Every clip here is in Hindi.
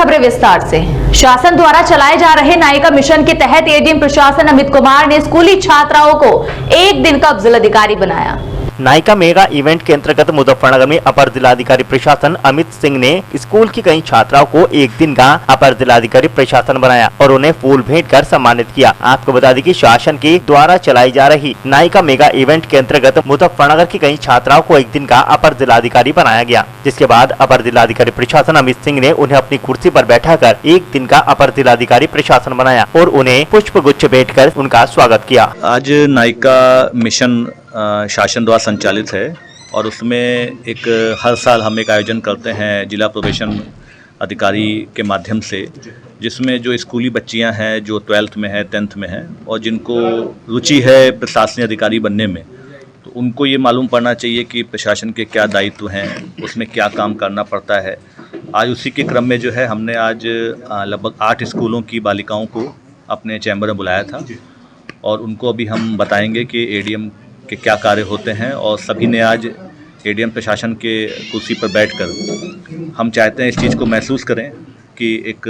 खबरें विस्तार से। शासन द्वारा चलाए जा रहे नायिका मिशन के तहत एडीएम प्रशासन अमित कुमार ने स्कूली छात्राओं को एक दिन का जिलाधिकारी बनाया। नायिका मेगा इवेंट के अंतर्गत मुजफ्फरनगर में अपर जिलाधिकारी प्रशासन अमित सिंह ने स्कूल की कई छात्राओं को एक दिन का अपर जिलाधिकारी प्रशासन बनाया और उन्हें फूल भेंट कर सम्मानित किया। आपको बता दें कि शासन के द्वारा चलाई जा रही नायिका मेगा इवेंट के अंतर्गत मुजफ्फरनगर की कई छात्राओं को एक दिन का अपर जिलाधिकारी बनाया गया, जिसके बाद अपर जिलाधिकारी प्रशासन अमित सिंह ने उन्हें अपनी कुर्सी पर बैठाकर एक दिन का अपर जिलाधिकारी प्रशासन बनाया और उन्हें पुष्प गुच्छ भेंट कर उनका स्वागत किया। आज नायिका मिशन शासन द्वारा संचालित है और उसमें एक हर साल हम एक आयोजन करते हैं जिला प्रोबेशन अधिकारी के माध्यम से, जिसमें जो स्कूली बच्चियां हैं जो 12th में है 10th में है और जिनको रुचि है प्रशासनिक अधिकारी बनने में, तो उनको ये मालूम पड़ना चाहिए कि प्रशासन के क्या दायित्व हैं, उसमें क्या काम करना पड़ता है। आज उसी के क्रम में जो है हमने आज लगभग 8 स्कूलों की बालिकाओं को अपने चैम्बर में बुलाया था और उनको अभी हम बताएंगे कि एडीएम के क्या कार्य होते हैं और सभी ने आज एडीएम प्रशासन के कुर्सी पर बैठकर हम चाहते हैं इस चीज़ को महसूस करें कि एक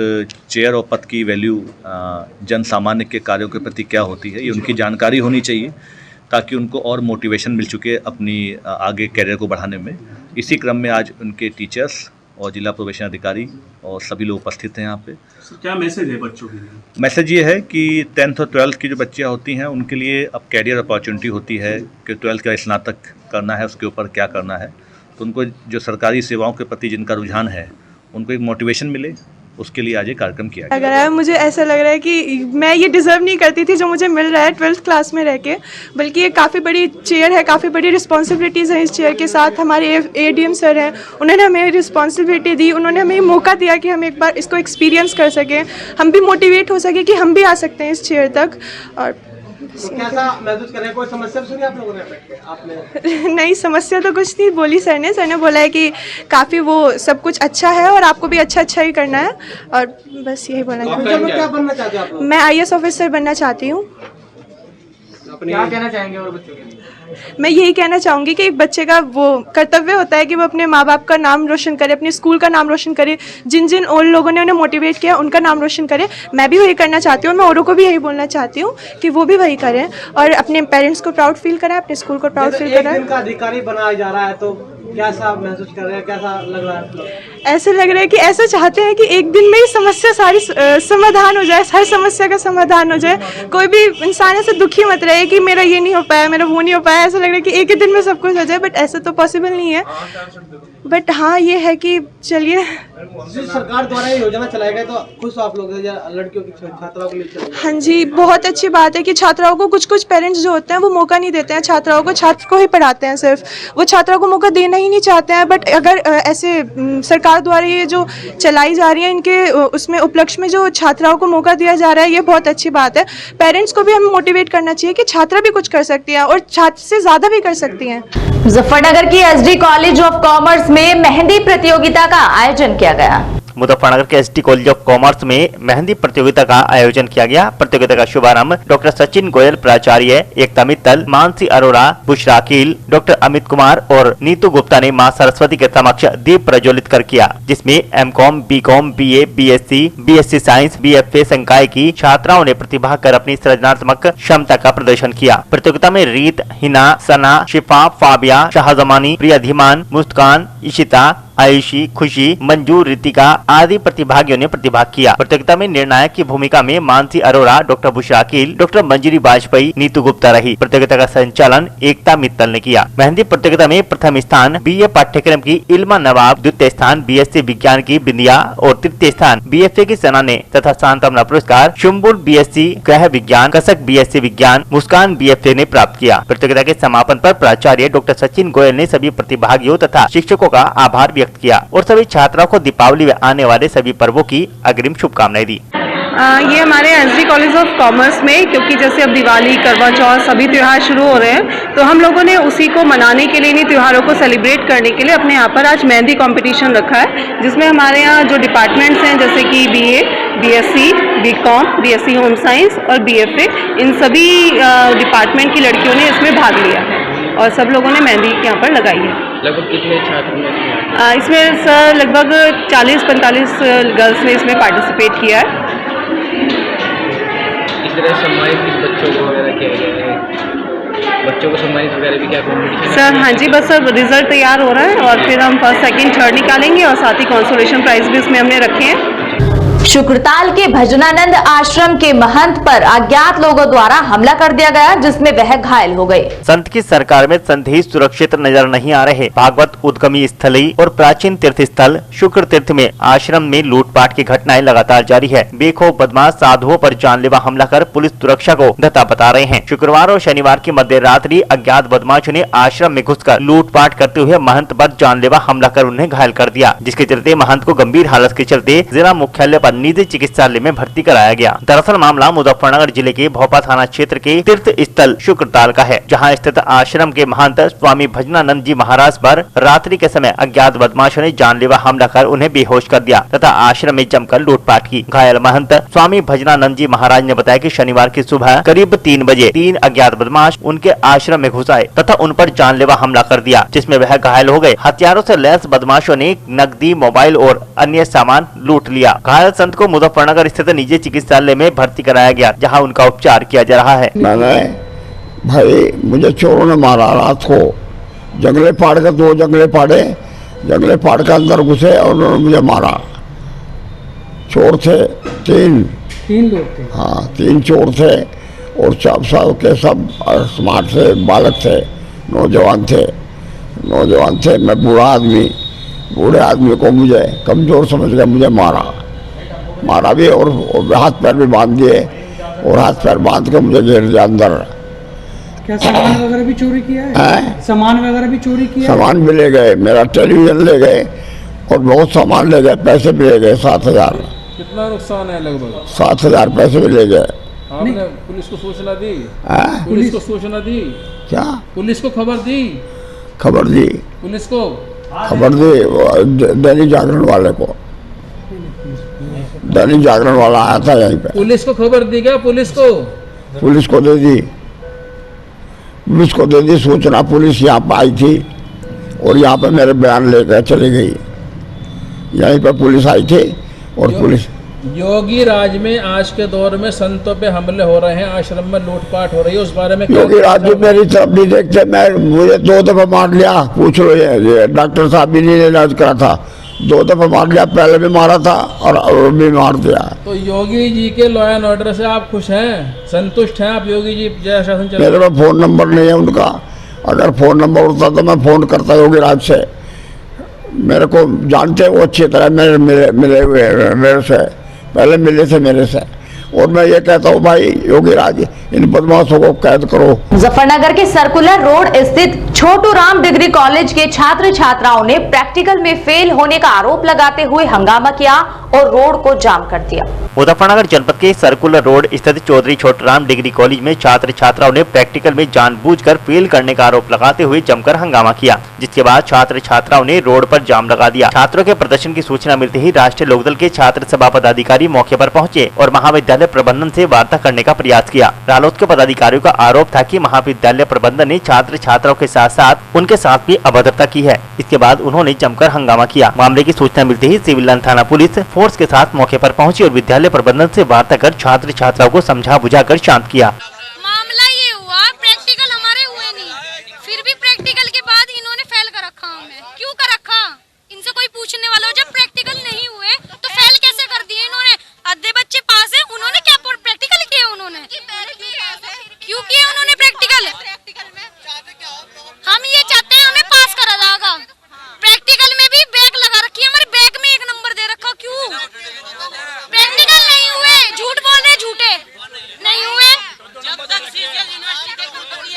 चेयर और पद की वैल्यू जन सामान्य के कार्यों के प्रति क्या होती है, ये उनकी जानकारी होनी चाहिए ताकि उनको और मोटिवेशन मिल चुके अपनी आगे कैरियर को बढ़ाने में। इसी क्रम में आज उनके टीचर्स और जिला प्रोबेशन अधिकारी और सभी लोग उपस्थित हैं यहाँ पे। क्या मैसेज है बच्चों के लिए? मैसेज ये है कि 10th और 12th की जो बच्चियाँ होती हैं उनके लिए अब कैरियर अपॉर्चुनिटी होती है कि 12th का स्नातक करना है, उसके ऊपर क्या करना है, तो उनको जो सरकारी सेवाओं के प्रति जिनका रुझान है उनको एक मोटिवेशन मिले, उसके लिए आज ये कार्यक्रम किया गया। अगर मुझे ऐसा लग रहा है कि मैं ये डिज़र्व नहीं करती थी जो मुझे मिल रहा है 12th क्लास में रह के, बल्कि ये काफ़ी बड़ी चेयर है, काफ़ी बड़ी रिस्पॉन्सिबिलिटीज़ हैं इस चेयर के साथ। हमारे एडीएम सर हैं, उन्होंने हमें रिस्पॉन्सिबिलिटी दी, उन्होंने हमें मौका दिया कि हम एक बार इसको एक्सपीरियंस कर सकें, हम भी मोटिवेट हो सके कि हम भी आ सकते हैं इस चेयर तक। और तो कैसा महसूस कर रहे हैं? कोई समस्या सुनी आप लोगों ने आपने? नहीं, समस्या तो कुछ नहीं बोली सर ने बोला है कि काफ़ी वो सब कुछ अच्छा है और आपको भी अच्छा ही करना है, और बस यही बोला है। क्या बनना चाहते हो आप लोग? मैं आईएएस ऑफिसर बनना चाहती हूँ। क्या कहना चाहेंगे और बच्चों के लिए? मैं यही कहना चाहूँगी कि एक बच्चे का वो कर्तव्य होता है कि वो अपने माँ बाप का नाम रोशन करे, अपने स्कूल का नाम रोशन करे, जिन जिन और लोगों ने उन्हें मोटिवेट किया उनका नाम रोशन करे। मैं भी वही करना चाहती हूँ, मैं औरों को भी यही बोलना चाहती हूँ कि वो भी वही करें और अपने पेरेंट्स को प्राउड फील कराएं, अपने स्कूल को प्राउड फील कराएं। एक दिन का अधिकारी बनाया जा रहा है तो कैसा महसूस कर रहे हैं, कैसा लग रहा है? ऐसे लग रहा है कि ऐसा चाहते हैं कि एक दिन में ही समस्या सारी समाधान हो जाए, हर समस्या का समाधान हो जाए। कोई भी इंसान ऐसे दुखी मत रहे कि मेरा ये नहीं हो पाया, मेरा वो नहीं हो पाया। ऐसा लग रहा है कि एक ही दिन में सब कुछ हो जाए, बट ऐसा तो पॉसिबल नहीं है। बट हाँ, ये है कि चलिए, सरकार द्वारा ये योजना चलाई गई तो खुश आप लोग लड़कियों की छात्राओं के लिए? हाँ जी, बहुत अच्छी बात है कि छात्राओं को कुछ पेरेंट्स जो होते हैं वो मौका नहीं देते हैं छात्राओं को, छात्र को ही पढ़ाते हैं सिर्फ, वो छात्राओं को मौका देना ही नहीं चाहते हैं। बट अगर ऐसे सरकार द्वारा ये जो चलाई जा रही है इनके उसमें उपलक्ष्य में जो छात्राओं को मौका दिया जा रहा है, ये बहुत अच्छी बात है। पेरेंट्स को भी हमें मोटिवेट करना चाहिए कि छात्रा भी कुछ कर सकती है और छात्र से ज़्यादा भी कर सकती हैं। मुजफ्फरनगर की एसडी कॉलेज ऑफ कॉमर्स में मेहंदी प्रतियोगिता का आयोजन किया गया। मुजफ्फरनगर के एसडी कॉलेज ऑफ कॉमर्स में मेहंदी प्रतियोगिता का आयोजन किया गया। प्रतियोगिता का शुभारंभ डॉक्टर सचिन गोयल, प्राचार्य, एकता मित्तल, मानसी अरोड़ा, बुशरा अकील, डॉक्टर अमित कुमार और नीतू गुप्ता ने मां सरस्वती के समक्ष दीप प्रज्वलित कर किया, जिसमें MCom, BCom, BA, BSc, BSc science, BFA संकाय की छात्राओं ने प्रतिभा कर अपनी सृजनात्मक क्षमता का प्रदर्शन किया। प्रतियोगिता में रीत, हिना, सना, शिफा, फाबिया, शाहजमानी, प्रिया धीमान, मुस्कान, इशिता, आयुषी, खुशी, मंजू, रितिका आदि प्रतिभागियों ने प्रतिभाग किया। प्रतियोगिता में निर्णायक की भूमिका में मानसी अरोड़ा, डॉक्टर बुशरा अकील, डॉक्टर मंजरी वाजपेयी, नीतू गुप्ता रही। प्रतियोगिता का संचालन एकता मित्तल ने किया। मेहंदी प्रतियोगिता में प्रथम स्थान बीए पाठ्यक्रम की इल्मा नवाब, द्वितीय स्थान बीएससी विज्ञान की बिंदिया और तृतीय स्थान बीएफए की सना ने तथा सांत्वना पुरस्कार शुम्बुल बीएससी गृह विज्ञान, कसक बीएससी विज्ञान, मुस्कान बीएफए ने प्राप्त किया। प्रतियोगिता के समापन पर प्राचार्य डॉक्टर सचिन गोयल ने सभी प्रतिभागियों तथा शिक्षकों का आभार व्यक्त किया और सभी छात्राओं को दीपावली में आने वाले सभी पर्वों की अग्रिम शुभकामनाएं दी। ये हमारे एसडी कॉलेज ऑफ कॉमर्स में, क्योंकि जैसे अब दिवाली, करवा चौथ सभी त्यौहार शुरू हो रहे हैं, तो हम लोगों ने उसी को मनाने के लिए, इन्हीं त्योहारों को सेलिब्रेट करने के लिए अपने यहाँ पर आज मेहंदी कंपटीशन रखा है, जिसमें हमारे यहाँ जो डिपार्टमेंट्स हैं जैसे कि BA, BSc, BCom, BSc home science और बीएफए, इन सभी डिपार्टमेंट की लड़कियों ने इसमें भाग लिया है। और सब लोगों ने मेहंदी यहाँ पर लगाई है। लगभग कितने छात्र ने इसमें सर लगभग 40-45 गर्ल्स ने इसमें पार्टिसिपेट किया है। इस तरह सम्मानित किस बच्चों को वगैरह किया गया है? बच्चों को सम्मानित वगैरह भी क्या कॉम्पिटिशन? सर हाँ जी, बस अब रिजल्ट तैयार हो रहा है और फिर हम फर्स्ट सेकंड थर्ड निकालेंगे और साथ ही कंसोलेशन प्राइज भी इसमें हमने रखे हैं। शुक्रताल के भजनानंद आश्रम के महंत पर अज्ञात लोगों द्वारा हमला कर दिया गया, जिसमें वह घायल हो गए। संत की सरकार में संदेश सुरक्षित नजर नहीं आ रहे। भागवत उद्गमी स्थली और प्राचीन तीर्थ स्थल शुक्र तीर्थ में आश्रम में लूटपाट की घटनाएं लगातार जारी है। बेखौफ बदमाश साधुओं पर जानलेवा हमला कर पुलिस सुरक्षा को धता बता रहे हैं। शुक्रवार और शनिवार की मध्य रात्रि अज्ञात बदमाशों ने आश्रम में घुसकर लूटपाट करते हुए महंत पर जानलेवा हमला कर उन्हें घायल कर दिया, जिसके चलते महंत को गंभीर हालत के चलते जिला मुख्यालय पर निजी चिकित्सालय में भर्ती कराया गया। दरअसल मामला मुजफ्फरनगर जिले के भोपा थाना क्षेत्र के तीर्थ स्थल शुक्रताल का है, जहां स्थित आश्रम के महंत स्वामी भजनानंद जी महाराज पर रात्रि के समय अज्ञात बदमाशों ने जानलेवा हमला कर उन्हें बेहोश कर दिया तथा आश्रम में जमकर लूटपाट की। घायल महंत स्वामी भजनानंद जी महाराज ने बताया कि शनिवार की सुबह करीब 3 बजे 3 अज्ञात बदमाश उनके आश्रम में घुस आए तथा उन पर जानलेवा हमला कर दिया, जिसमें वह घायल हो गए। हथियारों से लैस बदमाशों ने नकदी, मोबाइल और अन्य सामान लूट लिया। घायल संत को मुजफ्फरनगर स्थित निजी चिकित्सालय में भर्ती कराया गया, जहां उनका उपचार किया जा रहा है। मैंने भाई मुझे चोरों ने मारा रात को, जंगले फाड़ के 2 जंगले फाड़े, जंगले फाड़ के अंदर घुसे और उन्होंने मुझे मारा। चोर थे 3 लोग थे। हाँ 3 चोर थे और सब के सब स्मार्ट थे, बालक थे, नौजवान थे। मैं बूढ़े आदमी को मुझे कमजोर समझ के मुझे मारा भी और हाथ पैर भी बांध दिए और हाथ पैर बांध के मुझे घेर दिया अंदर। क्या सामान वगैरह भी चोरी किया है? सामान वगैरह भी चोरी किया? सामान भी ले गए, मेरा टेलीविजन ले गए और बहुत सामान ले गए, पैसे भी ले गए 7,000। कितना नुकसान है? लगभग 7,000 पैसे भी ले गए। आपने पुलिस को सूचना दी? पुलिस को सूचना दी? क्या पुलिस को खबर दी? खबर दी, पुलिस को खबर दी दैनिक जागरण वाले को। दैनिक जागरण वाला आया था यहीं पे। पुलिस को खबर दी क्या? पुलिस को दे दी सूचना। पुलिस यहाँ पे आई थी और यहाँ पे मेरे बयान लेकर चली गई। यहीं पे पुलिस आई थी और पुलिस। योगी राज में आज के दौर में संतों पे हमले हो रहे हैं, आश्रम में लूटपाट हो रही है, उस बारे में योगी राज जी मेरी तरफ नहीं देखते। मुझे 2 दफा मार लिया, पूछ लो, ये डॉक्टर साहब भी नहीं इलाज करा था, 2 दफा मार लिया, पहले भी मारा था और भी मार दिया। तो योगी जी के लॉ एंड ऑर्डर से आप खुश हैं, संतुष्ट हैं आप? योगी जी जय शासन चल। मेरे पास फोन नंबर नहीं है उनका, अगर फोन नंबर होता तो मैं फोन करता योगी राज से। मेरे को जानते वो अच्छी तरह, मिले हुए मेरे से, पहले मिले थे मेरे से। और मैं ये कहता हूँ भाई योगी राज इन बदमाशों को कैद करो। मुजफ्फरनगर के सर्कुलर रोड स्थित छोटू राम डिग्री कॉलेज के छात्र छात्राओं ने प्रैक्टिकल में फेल होने का आरोप लगाते हुए हंगामा किया और रोड को जाम कर दिया। मुजफ्फरनगर जनपद के सर्कुलर रोड स्थित चौधरी छोटूराम डिग्री कॉलेज में छात्र छात्राओं ने प्रैक्टिकल में जानबूझकर फेल करने का आरोप लगाते हुए जमकर हंगामा किया, जिसके बाद छात्र छात्राओं ने रोड पर जाम लगा दिया। छात्रों के प्रदर्शन की सूचना मिलते ही राष्ट्रीय लोकदल के छात्र सभा पदाधिकारी मौके पर पहुंचे और महाविद्यालय प्रबंधन से वार्ता करने का प्रयास किया। रालोद के पदाधिकारियों का आरोप था कि महाविद्यालय प्रबंधन ने छात्र छात्राओं के साथ साथ उनके साथ भी अभद्रता की है। इसके बाद उन्होंने जमकर हंगामा किया। मामले की सूचना मिलते ही सिविल लाइन थाना पुलिस फोर्स के साथ मौके पर पहुंची और विद्यालय प्रबंधन से वार्ता कर छात्र छात्राओं को समझा बुझाकर शांत किया। मामला ये हुआ, प्रैक्टिकल हमारे हुए नहीं, फिर भी प्रैक्टिकल के बाद इन्होंने फेल कर रखा। हमें क्यों कर रखा? इनसे कोई पूछने वाला हो? जब प्रैक्टिकल नहीं हुए तो फेल कैसे कर दिए इन्होंने? आधे बच्चे पास है, उन्होंने क्या प्रैक्टिकल किया? उन्होंने क्यों किया? उन्होंने प्रैक्टिकल हम ये चाहते हैं हमें पास करा जाएगा। प्रैक्टिकल में भी बैग लगा रखी है, हमारे बैग में 1 नंबर दे रखा। क्यों प्रैक्टिकल नहीं हुए? झूठ बोल रहे, झूठे नहीं हुए। जब तक यूनिवर्सिटी के कुलपति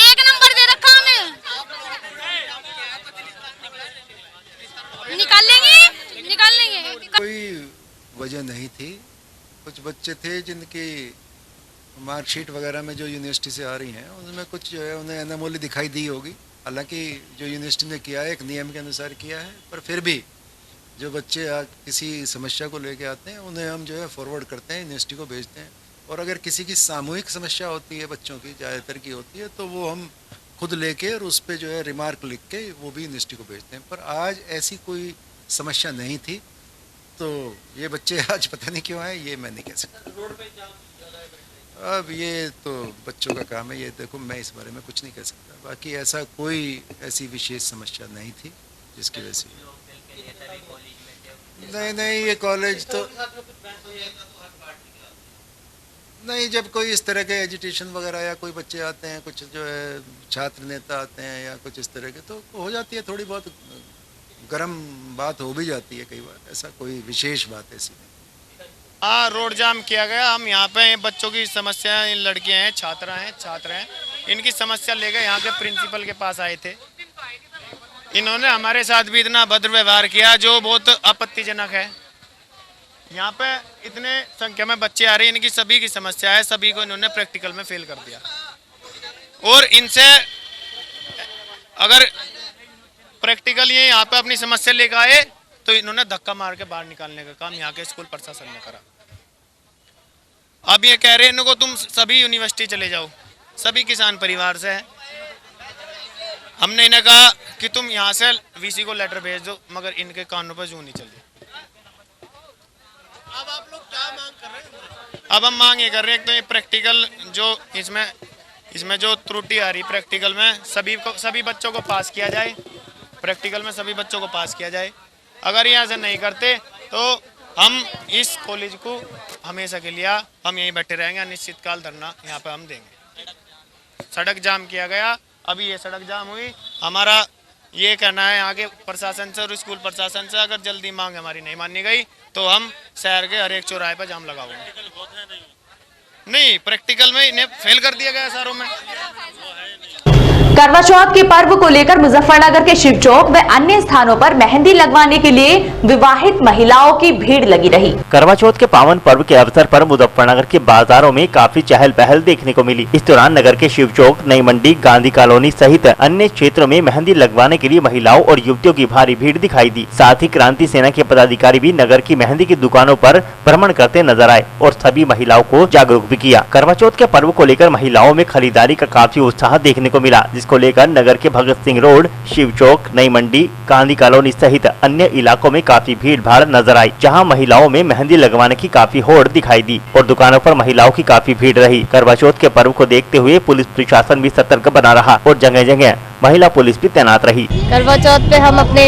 1 नंबर दे रखा हमें। निकाल लेंगे। कोई वजह नहीं थी। कुछ बच्चे थे जिनकी मार्कशीट वगैरह में जो यूनिवर्सिटी से आ रही हैं उनमें कुछ जो है उन्हें अनमोली दिखाई दी होगी। हालांकि जो यूनिवर्सिटी ने किया है एक नियम के अनुसार किया है, पर फिर भी जो बच्चे किसी समस्या को लेके आते हैं उन्हें हम जो है फॉरवर्ड करते हैं, यूनिवर्सिटी को भेजते हैं। और अगर किसी की सामूहिक समस्या होती है, बच्चों की ज़्यादातर की होती है, तो वो हम खुद लेके और उस पर जो है रिमार्क लिख के वो भी यूनिवर्सिटी को भेजते हैं। पर आज ऐसी कोई समस्या नहीं थी, तो ये बच्चे आज पता नहीं क्यों आए, ये मैं नहीं कह सकता। अब ये तो बच्चों का काम है, ये देखो मैं इस बारे में कुछ नहीं कह सकता। बाकी ऐसा कोई ऐसी विशेष समस्या नहीं थी जिसकी वजह से। नहीं, ये कॉलेज तो नहीं, जब कोई इस तरह के एजुटेशन वगैरह या कोई बच्चे आते हैं, कुछ जो है छात्र नेता आते हैं या कुछ इस तरह के, तो हो जाती है थोड़ी बहुत गर्म बात हो भी जाती है कई बार, ऐसा कोई विशेष बात ऐसी नहीं। हाँ, रोड जाम किया गया। हम यहाँ पे बच्चों की समस्या, लड़कियाँ हैं, छात्र हैं, इनकी समस्या लेकर यहाँ के प्रिंसिपल के पास आए थे। इन्होंने हमारे साथ भी इतना भद्र व्यवहार किया जो बहुत आपत्तिजनक है। यहाँ पे इतने संख्या में बच्चे आ रहे हैं, इनकी सभी की समस्या है, सभी को इन्होंने प्रैक्टिकल में फेल कर दिया। और इनसे अगर प्रैक्टिकल ये यहाँ पे अपनी समस्या लेकर आए तो इन्होंने धक्का मार के बाहर निकालने का काम यहाँ के स्कूल प्रशासन ने करा। अब ये कह रहे हैं इनको तुम सभी यूनिवर्सिटी चले जाओ, सभी किसान परिवार से है। हमने इन्हें कहा कि तुम यहाँ से वीसी को लेटर भेज दो, मगर इनके कानों पर जूं नहीं चल रही। अब आप लोग क्या मांग कर रहे हैं? अब हम मांग ये कर रहे हैं तो ये प्रैक्टिकल जो इसमें जो त्रुटि आ रही प्रैक्टिकल में, सभी बच्चों को पास किया जाए। प्रैक्टिकल में सभी बच्चों को पास किया जाए। अगर यहाँ से नहीं करते तो हम इस कॉलेज को हमेशा के लिए हम यहीं बैठे रहेंगे, अनिश्चितकाल धरना यहाँ पे हम देंगे। सड़क जाम किया गया, अभी ये सड़क जाम हुई। हमारा ये कहना है आगे प्रशासन से और स्कूल प्रशासन से, अगर जल्दी मांग हमारी नहीं मानी गई तो हम शहर के हर एक चौराहे पर जाम लगाओगे। नहीं, प्रैक्टिकल में इन्हें फेल कर दिया गया सारों में। करवा चौथ के पर्व को लेकर मुजफ्फरनगर के शिव चौक व अन्य स्थानों पर मेहंदी लगवाने के लिए विवाहित महिलाओं की भीड़ लगी रही। करवा चौथ के पावन पर्व के अवसर पर मुजफ्फरनगर के बाजारों में काफी चहल पहल देखने को मिली। इस दौरान नगर के शिव चौक, नई मंडी, गांधी कॉलोनी सहित अन्य क्षेत्रों में मेहंदी लगवाने के लिए महिलाओं और युवतियों की भारी भीड़ दिखाई दी। साथ ही क्रांति सेना के पदाधिकारी भी नगर की मेहंदी की दुकानों पर भ्रमण करते नजर आए और सभी महिलाओं को जागरूक भी किया। करवा चौथ के पर्व को लेकर महिलाओं में खरीदारी का काफी उत्साह देखने को मिला, जिसको लेकर नगर के भगत सिंह रोड, शिव चौक, नई मंडी, गांधी कॉलोनी सहित अन्य इलाकों में काफी भीड़ भाड़ नजर आई, जहां महिलाओं में मेहंदी लगवाने की काफी होड़ दिखाई दी और दुकानों पर महिलाओं की काफी भीड़ रही। करवा चौथ के पर्व को देखते हुए पुलिस प्रशासन भी सतर्क बना रहा और जगह जगह महिला पुलिस भी तैनात रही। करवा चौथ पे हम अपने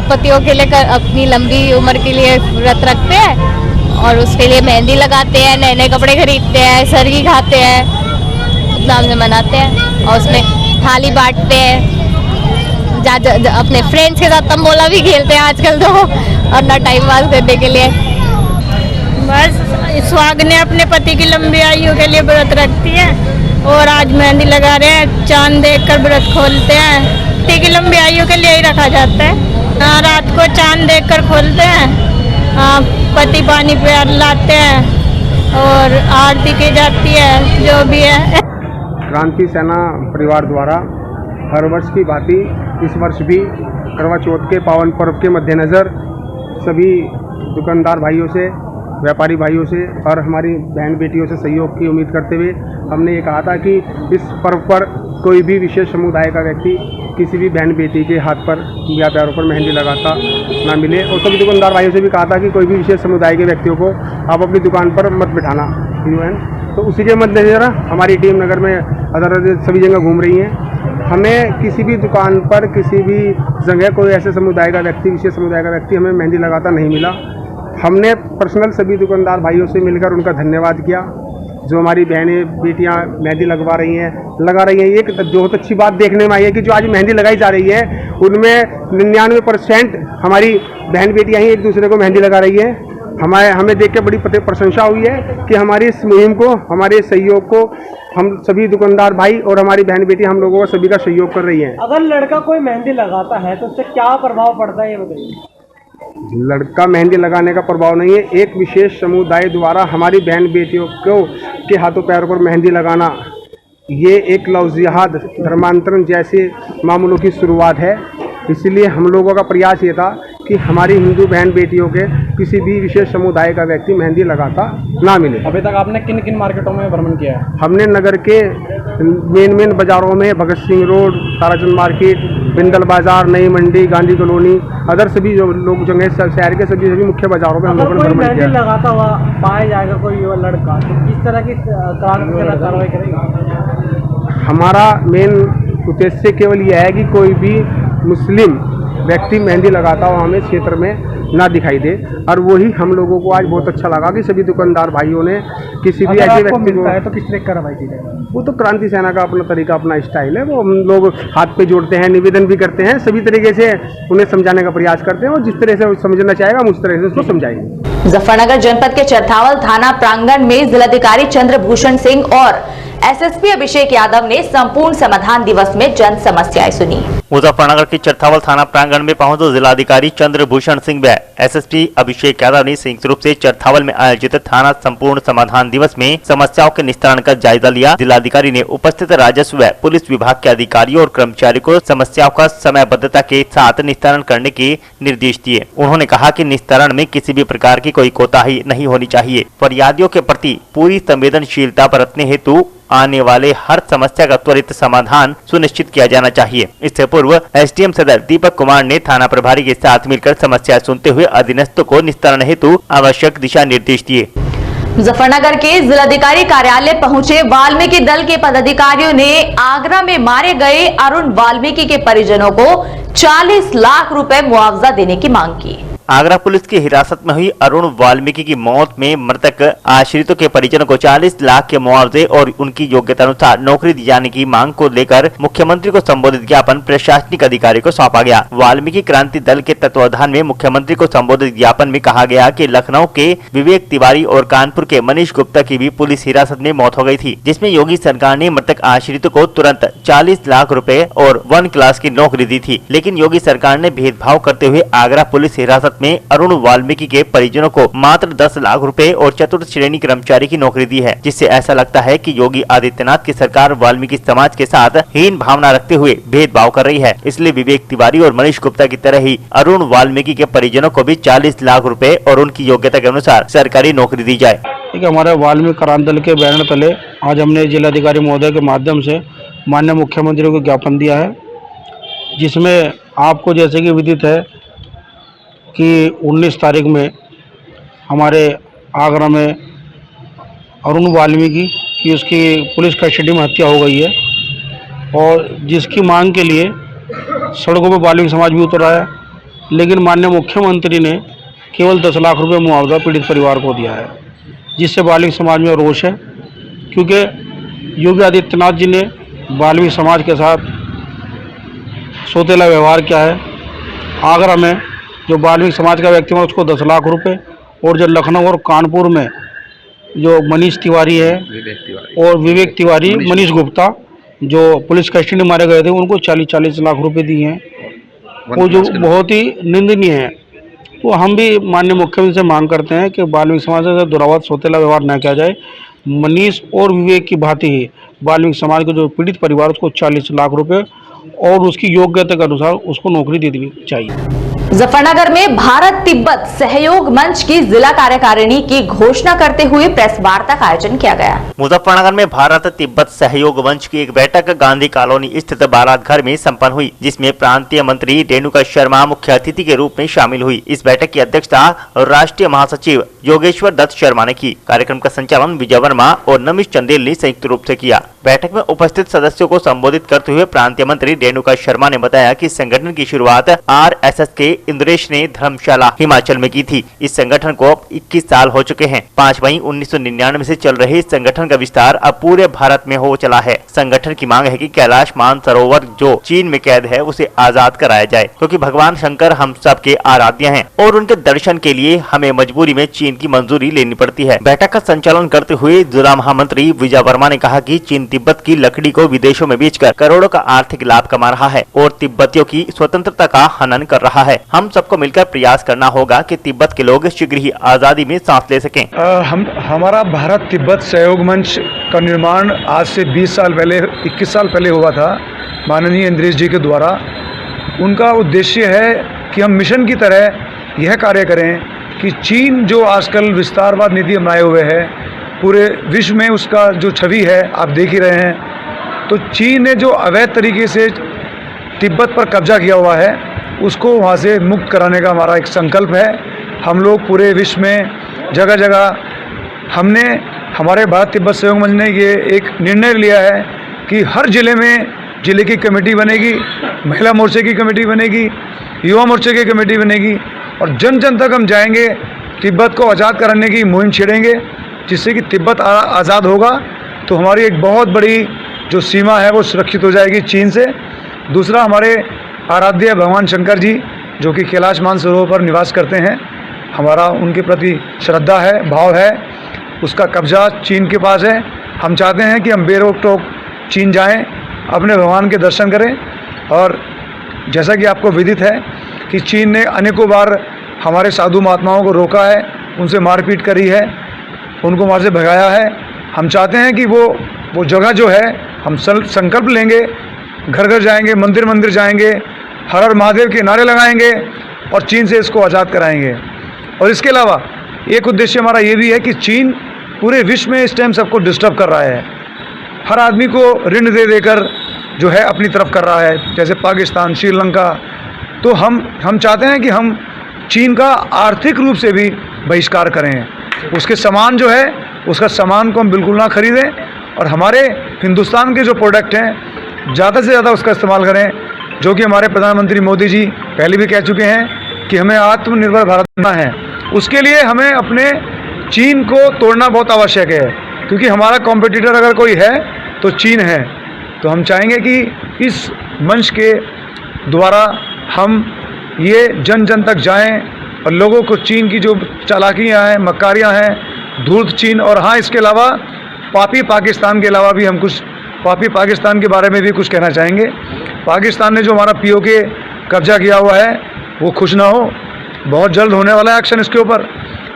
पतियों के लिए अपनी लंबी उम्र के लिए व्रत रखते हैं और उसके लिए मेहंदी लगाते हैं, नए नए कपड़े खरीदते हैं, सरगी खाते हैं, नाम से मनाते हैं और उसमें थाली बांटते हैं। अपने फ्रेंड्स के साथ तंबोला भी खेलते हैं आजकल तो, और ना टाइम पास करने के लिए। बस सुहागनें अपने पति की लंबी आयु के लिए व्रत रखती है और आज मेहंदी लगा रहे हैं, चांद देखकर व्रत खोलते हैं। पति की लंबी आयु के लिए ही रखा जाता है। रात को चांद देखकर खोलते हैं, पति पानी पे लाते हैं और आरती की जाती है, जो भी है। क्रांति सेना परिवार द्वारा हर वर्ष की भांति इस वर्ष भी करवा चौथ के पावन पर्व के मद्देनज़र सभी दुकानदार भाइयों से, व्यापारी भाइयों से और हमारी बहन बेटियों से सहयोग की उम्मीद करते हुए हमने ये कहा था कि इस पर्व पर कोई भी विशेष समुदाय का व्यक्ति किसी भी बहन बेटी के हाथ पर या पैरों पर मेहंदी लगाता ना मिले। और सभी दुकानदार भाइयों से भी कहा था कि कोई भी विशेष समुदाय के व्यक्तियों को आप अपनी दुकान पर मत बिठाना। तो उसी के मद्देनजर हमारी टीम नगर में अदर सभी जगह घूम रही है। हमें किसी भी दुकान पर किसी भी जगह कोई ऐसे समुदाय का व्यक्ति, विशेष समुदाय का व्यक्ति हमें मेहंदी लगाता नहीं मिला। हमने पर्सनल सभी दुकानदार भाइयों से मिलकर उनका धन्यवाद किया जो हमारी बहनें बेटियां मेहंदी लगा रही हैं। एक बहुत अच्छी बात देखने में आई है कि जो आज मेहंदी लगाई जा रही है उनमें 99% हमारी बहन बेटियां ही एक दूसरे को मेहंदी लगा रही है। हमें देख के बड़ी प्रशंसा हुई है कि हमारी इस मुहिम को, हमारे सहयोग को हम सभी दुकानदार भाई और हमारी बहन बेटी हम लोगों का सभी का सहयोग कर रही है। अगर लड़का कोई मेहंदी लगाता है तो उससे क्या प्रभाव पड़ता है ये बताइए। लड़का मेहंदी लगाने का प्रभाव नहीं है, एक विशेष समुदाय द्वारा हमारी बहन बेटियों को के हाथों पैरों पर मेहंदी लगाना ये एक लव जिहाद, धर्मांतरण जैसे मामलों की शुरुआत है। इसलिए हम लोगों का प्रयास ये था कि हमारी हिंदू बहन बेटियों के किसी भी विशेष समुदाय का व्यक्ति मेहंदी लगाता ना मिले। अभी तक आपने किन किन मार्केटों में भ्रमण किया है? हमने नगर के मेन बाज़ारों में भगत सिंह रोड, ताराचंद मार्केट, बिंदल बाज़ार, नई मंडी, गांधी कॉलोनी, अदर सभी जो लोग जो हैं शहर के सभी मुख्य बाज़ारों में हम लोगों ने भ्रमण किया। लगाता हुआ पाया जाएगा कोई युवा लड़का तो किस तरह की कार्रवाई करेगा? हमारा मेन उद्देश्य केवल यह है कि कोई भी मुस्लिम व्यक्ति मेहंदी लगाता हुआ हमें क्षेत्र में ना दिखाई दे, और वही हम लोगों को आज बहुत अच्छा लगा कि सभी दुकानदार भाइयों ने किसी भी ऐसे व्यक्ति को तो किस तरह की कार्रवाई की जाएगी? वो तो क्रांति सेना का अपना तरीका, अपना स्टाइल है, वो हम लोग हाथ पे जोड़ते हैं, निवेदन भी करते हैं, सभी तरीके से उन्हें समझाने का प्रयास करते हैं और जिस तरह से वो समझना चाहेगा हम उस तरह से उसको समझाएंगे। मुजफ्फरनगर जनपद के चरथावल थाना प्रांगण में जिलाधिकारी चंद्रभूषण सिंह और एसएसपी अभिषेक यादव ने संपूर्ण समाधान दिवस में जन समस्याएं सुनी। मुजफ्फरनगर के चरथावल थाना प्रांगण में पहुंचे जिलाधिकारी चंद्रभूषण सिंह व एसएसपी अभिषेक यादव ने संयुक्त रूप से चरथावल में आयोजित थाना संपूर्ण समाधान दिवस में समस्याओं के निस्तारण का जायजा लिया। जिलाधिकारी ने उपस्थित राजस्व व पुलिस विभाग के अधिकारियों और कर्मचारियों को समस्याओं का समयबद्धता के साथ निस्तारण करने के निर्देश दिए। उन्होंने कहा कि निस्तारण में किसी भी प्रकार की कोई कोताही नहीं होनी चाहिए। फरियादियों के प्रति पूरी संवेदनशीलता बरतने हेतु आने वाले हर समस्या का त्वरित समाधान सुनिश्चित किया जाना चाहिए। इससे पूर्व एसडीएम सदर दीपक कुमार ने थाना प्रभारी के साथ मिलकर समस्या सुनते हुए अधीनस्थों को निस्तारण हेतु आवश्यक दिशा निर्देश दिए। मुजफ्फरनगर के जिलाधिकारी कार्यालय पहुंचे वाल्मीकि दल के पदाधिकारियों ने आगरा में मारे गए अरुण वाल्मीकि के परिजनों को 40 लाख रुपए मुआवजा देने की मांग की। आगरा पुलिस की हिरासत में हुई अरुण वाल्मीकि की मौत में मृतक आश्रितों के परिजनों को 40 लाख के मुआवजे और उनकी योग्यता अनुसार नौकरी दी जाने की मांग को लेकर मुख्यमंत्री को संबोधित ज्ञापन प्रशासनिक अधिकारी को सौंपा गया। वाल्मीकि क्रांति दल के तत्वाधान में मुख्यमंत्री को संबोधित ज्ञापन में कहा गया कि लखनऊ के विवेक तिवारी और कानपुर के मनीष गुप्ता की भी पुलिस हिरासत में मौत हो गई थी, जिसमें योगी सरकार ने मृतक आश्रितों को तुरंत 40 लाख रुपए और 1 क्लास की नौकरी दी थी। लेकिन योगी सरकार ने भेदभाव करते हुए आगरा पुलिस हिरासत में अरुण वाल्मीकि के परिजनों को मात्र 10 लाख रुपए और चतुर्थ श्रेणी कर्मचारी की नौकरी दी है, जिससे ऐसा लगता है कि योगी आदित्यनाथ की सरकार वाल्मीकि समाज के साथ हीन भावना रखते हुए भेदभाव कर रही है। इसलिए विवेक तिवारी और मनीष गुप्ता की तरह ही अरुण वाल्मीकि के परिजनों को भी 40 लाख रुपए और उनकी योग्यता के अनुसार सरकारी नौकरी दी जाए। ठीक है, हमारे वाल्मीकि क्रांति दल के बैनर तले आज हमने जिलाधिकारी महोदय के माध्यम से माननीय मुख्यमंत्री को ज्ञापन दिया है, जिसमें आपको जैसे कि विदित है कि 19 तारीख में हमारे आगरा में अरुण वाल्मीकि की उसकी पुलिस कस्टडी में हत्या हो गई है, और जिसकी मांग के लिए सड़कों पर वाल्मीकि समाज भी उतर आया, लेकिन माननीय मुख्यमंत्री ने केवल 10 लाख रुपए मुआवजा पीड़ित परिवार को दिया है, जिससे वाल्मीकि समाज में रोष है। क्योंकि योगी आदित्यनाथ जी ने वाल्मीकि समाज के साथ सौतेला व्यवहार किया है। आगरा में जो वाल्मीकि समाज का व्यक्ति है उसको 10 लाख रुपए, और जो लखनऊ और कानपुर में जो मनीष तिवारी है और विवेक तिवारी, मनीष गुप्ता जो पुलिस कस्टडी में मारे गए थे, उनको 40 लाख रुपए दिए हैं, वो जो बहुत ही निंदनीय है। तो हम भी माननीय मुख्यमंत्री से मांग करते हैं कि वाल्मीकि समाज से दुरावत सौतेला व्यवहार न किया जाए। मनीष और विवेक की भांति ही वाल्मीकि समाज के जो पीड़ित परिवार उसको 40 लाख रुपए और उसकी योग्यता के अनुसार उसको नौकरी दे देनी चाहिए। मुजफ्फरनगर में भारत तिब्बत सहयोग मंच की जिला कार्यकारिणी की घोषणा करते हुए प्रेस वार्ता का आयोजन किया गया। मुजफ्फरनगर में भारत तिब्बत सहयोग मंच की एक बैठक गांधी कॉलोनी स्थित बारात घर में संपन्न हुई, जिसमें प्रांतीय मंत्री रेणुका शर्मा मुख्य अतिथि के रूप में शामिल हुई। इस बैठक की अध्यक्षता राष्ट्रीय महासचिव योगेश्वर दत्त शर्मा ने की। कार्यक्रम का संचालन विजय वर्मा और नमिश चंदेल ने संयुक्त रूप से किया। बैठक में उपस्थित सदस्यों को संबोधित करते हुए प्रांतीय मंत्री रेणुका शर्मा ने बताया कि संगठन की शुरुआत आरएसएस के इंद्रेश ने धर्मशाला हिमाचल में की थी। इस संगठन को 21 साल हो चुके हैं। 5 मई 1999 से चल रहे इस संगठन का विस्तार अब पूरे भारत में हो चला है। संगठन की मांग है कि कैलाश मानसरोवर जो चीन में कैद है उसे आजाद कराया जाए, क्योंकि भगवान शंकर हम सब के आराध्य हैं और उनके दर्शन के लिए हमें मजबूरी में चीन की मंजूरी लेनी पड़ती है। बैठक का संचालन करते हुए जिला महामंत्री विजय वर्मा ने कहा कि चीन तिब्बत की लकड़ी को विदेशों में बेचकर करोड़ों का आर्थिक लाभ कमा रहा है और तिब्बतियों की स्वतंत्रता का हनन कर रहा है। हम सबको मिलकर प्रयास करना होगा कि तिब्बत के लोग शीघ्र ही आजादी में सांस ले सकें। हमारा भारत तिब्बत सहयोग मंच का निर्माण आज से 21 साल पहले हुआ था माननीय इंद्रेश जी के द्वारा। उनका उद्देश्य है कि हम मिशन की तरह यह कार्य करें कि चीन जो आजकल विस्तारवाद नीति अपनाए हुए है, पूरे विश्व में उसका जो छवि है आप देख ही रहे हैं, तो चीन ने जो अवैध तरीके से तिब्बत पर कब्जा किया हुआ है उसको वहाँ से मुक्त कराने का हमारा एक संकल्प है। हम लोग पूरे विश्व में जगह जगह हमने हमारे भारत तिब्बत सहयोग मंच ने ये एक निर्णय लिया है कि हर ज़िले में ज़िले की कमेटी बनेगी, महिला मोर्चे की कमेटी बनेगी, युवा मोर्चे की कमेटी बनेगी और जन जन तक हम जाएंगे, तिब्बत को आज़ाद कराने की मुहिम छेड़ेंगे, जिससे कि तिब्बत आज़ाद होगा तो हमारी एक बहुत बड़ी जो सीमा है वो सुरक्षित हो जाएगी चीन से। दूसरा, हमारे आराध्य भगवान शंकर जी जो कि कैलाश मानसरोवर पर निवास करते हैं, हमारा उनके प्रति श्रद्धा है, भाव है, उसका कब्जा चीन के पास है। हम चाहते हैं कि हम बेरोक टोक चीन जाएं, अपने भगवान के दर्शन करें। और जैसा कि आपको विदित है कि चीन ने अनेकों बार हमारे साधु महात्माओं को रोका है, उनसे मारपीट करी है, उनको वहाँ से भगाया है। हम चाहते हैं कि वो जगह जो है हम संकल्प लेंगे, घर घर जाएंगे, मंदिर मंदिर जाएंगे, हर हर महादेव के नारे लगाएंगे और चीन से इसको आज़ाद कराएंगे। और इसके अलावा एक उद्देश्य हमारा ये भी है कि चीन पूरे विश्व में इस टाइम सबको डिस्टर्ब कर रहा है, हर आदमी को ऋण दे देकर जो है अपनी तरफ कर रहा है, जैसे पाकिस्तान, श्रीलंका। तो हम चाहते हैं कि हम चीन का आर्थिक रूप से भी बहिष्कार करें, उसके सामान जो है उसका सामान को हम बिल्कुल ना खरीदें और हमारे हिंदुस्तान के जो प्रोडक्ट हैं ज़्यादा से ज़्यादा उसका इस्तेमाल करें, जो कि हमारे प्रधानमंत्री मोदी जी पहले भी कह चुके हैं कि हमें आत्मनिर्भर भारत बनना है। उसके लिए हमें अपने चीन को तोड़ना बहुत आवश्यक है, क्योंकि हमारा कॉम्पिटिटर अगर कोई है तो चीन है। तो हम चाहेंगे कि इस मंच के द्वारा हम ये जन जन तक जाएं और लोगों को चीन की जो चालाकियां हैं, मक्कारियां हैं, धूर्त चीन, और हाँ इसके अलावा पापी पाकिस्तान के अलावा भी हम कुछ पापी पाकिस्तान के बारे में भी कुछ कहना चाहेंगे। पाकिस्तान ने जो हमारा पीओके कब्जा किया हुआ है वो खुश ना हो, बहुत जल्द होने वाला है एक्शन इसके ऊपर।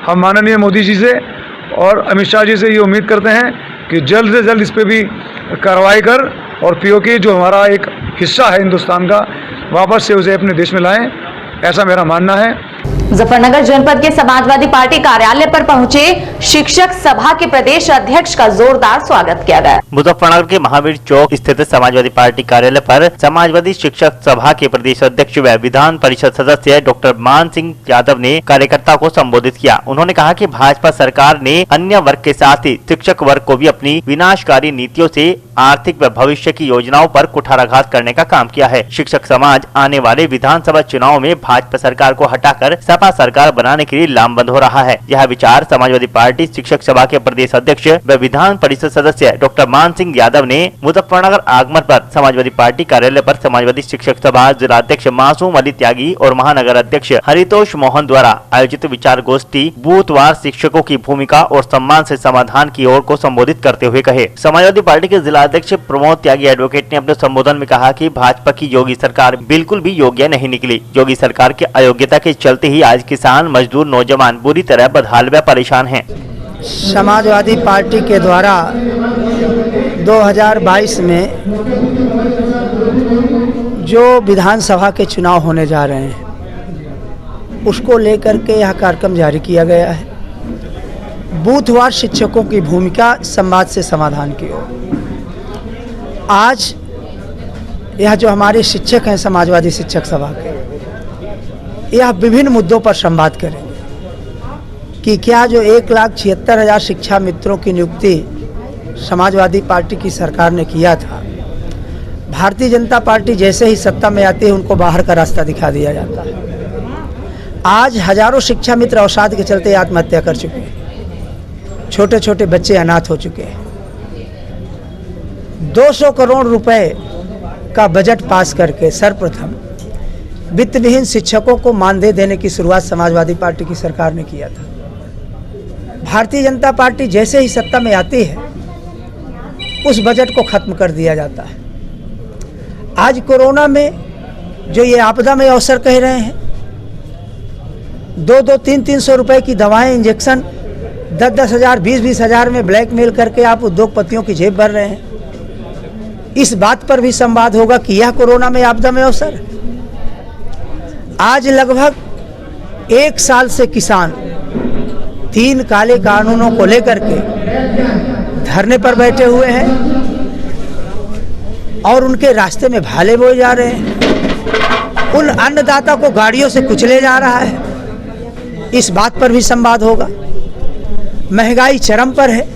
हम माननीय मोदी जी से और अमित शाह जी से ये उम्मीद करते हैं कि जल्द से जल्द इस पर भी कार्रवाई कर और पीओके जो हमारा एक हिस्सा है हिंदुस्तान का, वापस से उसे अपने देश में लाएं, ऐसा मेरा मानना है। मुजफ्फरनगर जनपद के समाजवादी पार्टी कार्यालय पर पहुंचे शिक्षक सभा के प्रदेश अध्यक्ष का जोरदार स्वागत किया गया। मुजफ्फरनगर के महावीर चौक स्थित समाजवादी पार्टी कार्यालय पर समाजवादी शिक्षक सभा के प्रदेश अध्यक्ष व विधान परिषद सदस्य डॉक्टर मान सिंह यादव ने कार्यकर्ता को संबोधित किया। उन्होंने कहा कि भाजपा सरकार ने अन्य वर्ग के साथ ही शिक्षक वर्ग को भी अपनी विनाशकारी नीतियों से आर्थिक व भविष्य की योजनाओं पर कुठाराघात करने का काम किया है। शिक्षक समाज आने वाले विधानसभा चुनाव में भाजपा सरकार को हटाकर सपा सरकार बनाने के लिए लामबंद हो रहा है। यह विचार समाजवादी पार्टी शिक्षक सभा के प्रदेश अध्यक्ष व विधान परिषद सदस्य डॉक्टर मान सिंह यादव ने मुजफ्फरनगर आगमन पर समाजवादी पार्टी कार्यालय पर समाजवादी शिक्षक सभा जिलाध्यक्ष मासूम अली त्यागी और महानगर अध्यक्ष हरितोष मोहन द्वारा आयोजित विचार गोष्ठी बूथवार शिक्षकों की भूमिका और सम्मान से समाधान की ओर को संबोधित करते हुए कहे। समाजवादी पार्टी के जिलाध्यक्ष प्रमोद त्यागी एडवोकेट ने अपने संबोधन में कहा कि भाजपा की योगी सरकार बिल्कुल भी योग्य नहीं निकली। योगी सरकार की अयोग्यता के चलते ही आज किसान, मजदूर, नौजवान बुरी तरह बदहाल व परेशान हैं। समाजवादी पार्टी के द्वारा 2022 में जो विधानसभा के चुनाव होने जा रहे हैं उसको लेकर के यह कार्यक्रम जारी किया गया है। बूथवार शिक्षकों की भूमिका, संवाद से समाधान की ओर। आज यह जो हमारे शिक्षक हैं समाजवादी शिक्षक सभा के, यह विभिन्न मुद्दों पर संवाद करेंगे कि क्या जो 1,76,000 शिक्षा मित्रों की नियुक्ति समाजवादी पार्टी की सरकार ने किया था, भारतीय जनता पार्टी जैसे ही सत्ता में आती है उनको बाहर का रास्ता दिखा दिया जाता है। आज हजारों शिक्षा मित्र अवसाद के चलते आत्महत्या कर चुके हैं, छोटे छोटे बच्चे अनाथ हो चुके हैं। 200 करोड़ रुपए का बजट पास करके सर्वप्रथम वित्त विहीन शिक्षकों को मानदेय देने की शुरुआत समाजवादी पार्टी की सरकार ने किया था। भारतीय जनता पार्टी जैसे ही सत्ता में आती है उस बजट को खत्म कर दिया जाता है। आज कोरोना में जो ये आपदा में अवसर कह रहे हैं, 2-2, 300 रुपए की दवाएं, इंजेक्शन 10-10 हज़ार, 20-20 हज़ार में ब्लैकमेल करके आप उद्योगपतियों की जेब भर रहे हैं। इस बात पर भी संवाद होगा कि यह कोरोना में आपदा में अवसर। आज लगभग 1 साल से किसान 3 काले कानूनों को लेकर के धरने पर बैठे हुए हैं। और उनके रास्ते में भाले बोए जा रहे हैं, उन अन्नदाता को गाड़ियों से कुचले जा रहा है। इस बात पर भी संवाद होगा। महंगाई चरम पर है।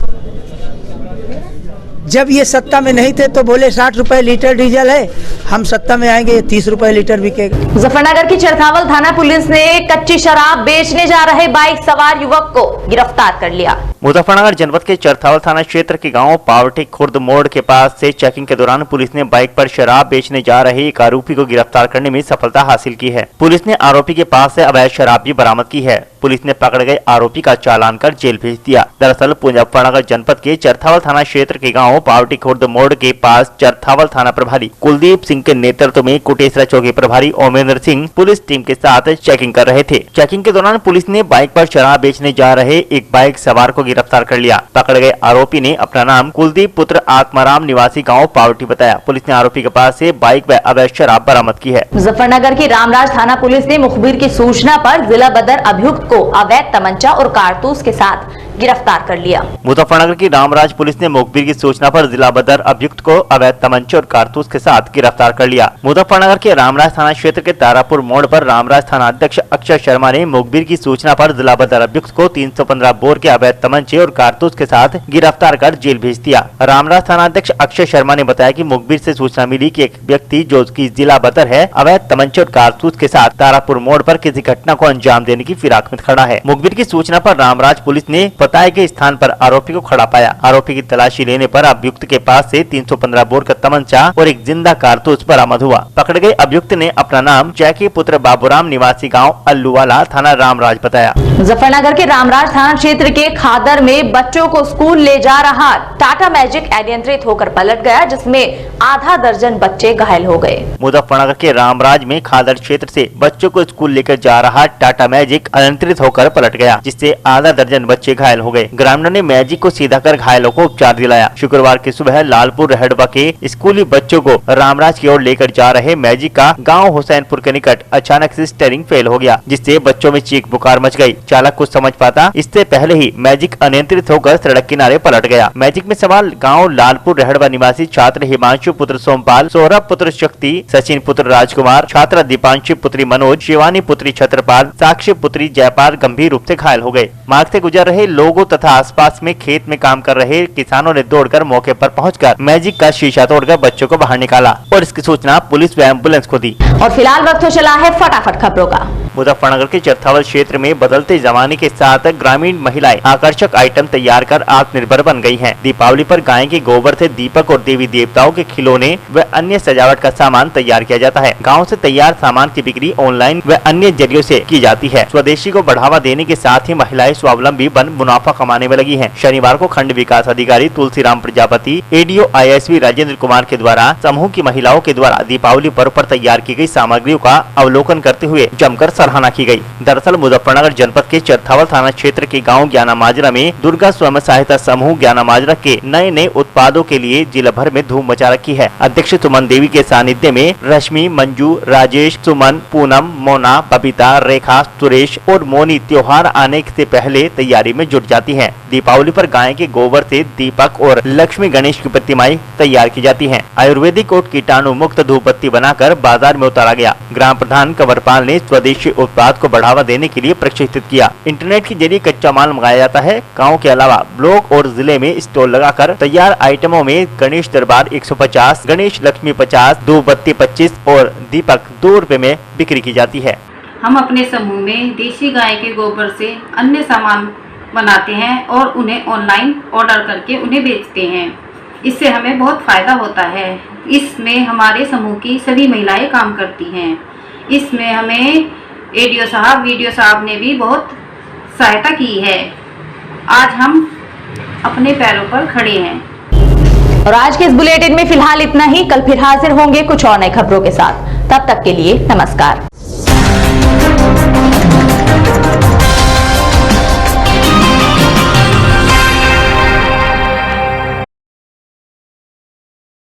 जब ये सत्ता में नहीं थे तो बोले 60 रुपए लीटर डीजल है, हम सत्ता में आएंगे ये 30 रुपए लीटर बिकेगा। मुजफ्फरनगर की चरथावल थाना पुलिस ने कच्ची शराब बेचने जा रहे बाइक सवार युवक को गिरफ्तार कर लिया। मुजफ्फरनगर जनपद के चरथावल थाना क्षेत्र के गांव पावटी खुर्द मोड़ के पास से चेकिंग के दौरान पुलिस ने बाइक पर शराब बेचने जा रहे एक आरोपी को गिरफ्तार करने में सफलता हासिल की है। पुलिस ने आरोपी के पास से अवैध शराब भी बरामद की है। पुलिस ने पकड़ गए आरोपी का चालान कर जेल भेज दिया। दरअसल मुजफ्फरनगर जनपद के चरथावल थाना क्षेत्र के गाँव पावटी खुर्द मोड़ के पास चरथावल थाना प्रभारी कुलदीप सिंह के नेतृत्व में कुटेसरा चौकी प्रभारी ओमेंद्र सिंह पुलिस टीम के साथ चेकिंग कर रहे थे। चेकिंग के दौरान पुलिस ने बाइक पर शराब बेचने जा रहे एक बाइक सवार को गिरफ्तार कर लिया। पकड़ गए आरोपी ने अपना नाम कुलदीप पुत्र आत्माराम निवासी गांव पावटी बताया। पुलिस ने आरोपी के पास से बाइक व अवैध शराब बरामद की है। मुजफ्फरनगर की रामराज थाना पुलिस ने मुखबिर की सूचना पर जिला बदर अभियुक्त को अवैध तमंचा और कारतूस के साथ गिरफ्तार कर लिया। मुजफ्फरनगर की रामराज पुलिस ने मुखबिर की सूचना पर जिला बदर अभियुक्त को अवैध तमंचे और कारतूस के साथ गिरफ्तार कर लिया। मुजफ्फरनगर के रामराज थाना क्षेत्र के तारापुर मोड़ पर रामराज थाना अध्यक्ष अक्षय शर्मा ने मुखबिर की सूचना पर जिला बदर अभियुक्त को 315 बोर के अवैध तमंचे और कारतूस के साथ गिरफ्तार कर जेल भेज दिया। रामराज थाना अध्यक्ष अक्षय शर्मा ने बताया कि मुखबिर से सूचना मिली कि एक व्यक्ति जो की जिला बदर है अवैध तमंचे और कारतूस के साथ तारापुर मोड़ पर किसी घटना को अंजाम देने की फिराक में खड़ा है। मुखबिर की सूचना पर रामराज पुलिस ने बताए गए स्थान पर आरोपी को खड़ा पाया। आरोपी की तलाशी लेने पर अभियुक्त के पास से 315 बोर का तमंचा और एक जिंदा कारतूस बरामद हुआ। पकड़ गए अभियुक्त ने अपना नाम जैकी पुत्र बाबूराम निवासी गांव अल्लूवाला थाना रामराज बताया। मुजफ्फरनगर के रामराज थाना क्षेत्र के खादर में बच्चों को स्कूल ले जा रहा टाटा मैजिक अनियंत्रित होकर पलट गया, जिसमें आधा दर्जन बच्चे घायल हो गए। मुजफ्फरनगर के रामराज में खादर क्षेत्र से बच्चों को स्कूल लेकर जा रहा टाटा मैजिक अनियंत्रित होकर पलट गया, जिससे आधा दर्जन बच्चे घायल हो गए। ग्रामीणों ने मैजिक को सीधा कर घायलों को उपचार दिलाया। शुक्रवार की सुबह लालपुर रहड़बा के स्कूली बच्चों को रामराज की ओर लेकर जा रहे मैजिक का गांव हुसैनपुर के निकट अचानक से स्टीयरिंग फेल हो गया, जिससे बच्चों में चीख पुकार मच गई। चालक कुछ समझ पाता इससे पहले ही मैजिक अनियंत्रित होकर सड़क किनारे पलट गया। मैजिक में सवार गाँव लालपुर रहड़बा निवासी छात्र हिमांशु पुत्र सोमपाल, सौरभ पुत्र शक्ति, सचिन पुत्र राजकुमार, छात्रा दीपांशु पुत्री मनोज, शिवानी पुत्री छत्रपाल, साक्षी पुत्री जयपाल गंभीर रूप से घायल हो गए। मार्ग से गुजर रहे लोगों तथा आसपास में खेत में काम कर रहे किसानों ने दौड़कर मौके पर पहुंचकर मैजिक का शीशा तोड़कर बच्चों को बाहर निकाला और इसकी सूचना पुलिस व एम्बुलेंस को दी। और फिलहाल वक्त हो चला है फटाफट खबरों का। मुजफ्फरनगर के चरथावल क्षेत्र में बदलते जमाने के साथ ग्रामीण महिलाएं आकर्षक आइटम तैयार कर आत्मनिर्भर बन गई हैं। दीपावली पर गाय के गोबर से दीपक और देवी देवताओं के खिलौने व अन्य सजावट का सामान तैयार किया जाता है। गाँव से तैयार सामान की बिक्री ऑनलाइन व अन्य जरियों से की जाती है। स्वदेशी को बढ़ावा देने के साथ ही महिलाएं स्वावलंबी बन मुनाफा कमाने में लगी हैं। शनिवार को खंड विकास अधिकारी तुलसीराम प्रजापति, एडीओ ISV राजेंद्र कुमार के द्वारा समूह की महिलाओं के द्वारा दीपावली पर्व पर तैयार की गई सामग्रियों का अवलोकन करते हुए जमकर सराहना की गई। दरअसल मुजफ्फरनगर जनपद के चरथावल थाना क्षेत्र के गांव ज्ञाना माजरा में दुर्गा स्वयं सहायता समूह ज्ञाना माजरा के नए उत्पादों के लिए जिला भर में धूम मचा रखी है। अध्यक्ष सुमन देवी के सानिध्य में रश्मि, मंजू, राजेश, सुमन, पूनम, मोना, बबीता, रेखा, सुरेश और मोनी त्योहार आने से पहले तैयारी में जुट जाती हैं। दीपावली पर गाय के गोबर से दीपक और लक्ष्मी गणेश की प्रतिमाएं तैयार की जाती हैं। आयुर्वेदिक और कीटाणु मुक्त धूप बत्ती बनाकर बाजार में उतारा गया। ग्राम प्रधान कंवरपाल ने स्वदेशी उत्पाद को बढ़ावा देने के लिए प्रशिक्षित किया। इंटरनेट के जरिए कच्चा माल मंगाया जाता है। गाँव के अलावा ब्लॉक और जिले में स्टॉल लगाकर तैयार आइटमों में गणेश दरबार 150, गणेश लक्ष्मी 50, धूप बत्ती 25 और दीपक 2 रुपए में बिक्री की जाती है। हम अपने समूह में देशी गाय के गोबर से अन्य सामान बनाते हैं और उन्हें ऑनलाइन ऑर्डर करके उन्हें बेचते हैं। इससे हमें बहुत फ़ायदा होता है। इसमें हमारे समूह की सभी महिलाएं काम करती हैं। इसमें हमें एडीओ साहब, वीडियो साहब ने भी बहुत सहायता की है। आज हम अपने पैरों पर खड़े हैं। और आज के इस बुलेटिन में फिलहाल इतना ही। कल फिर हाजिर होंगे कुछ और नई खबरों के साथ। तब तक के लिए नमस्कार।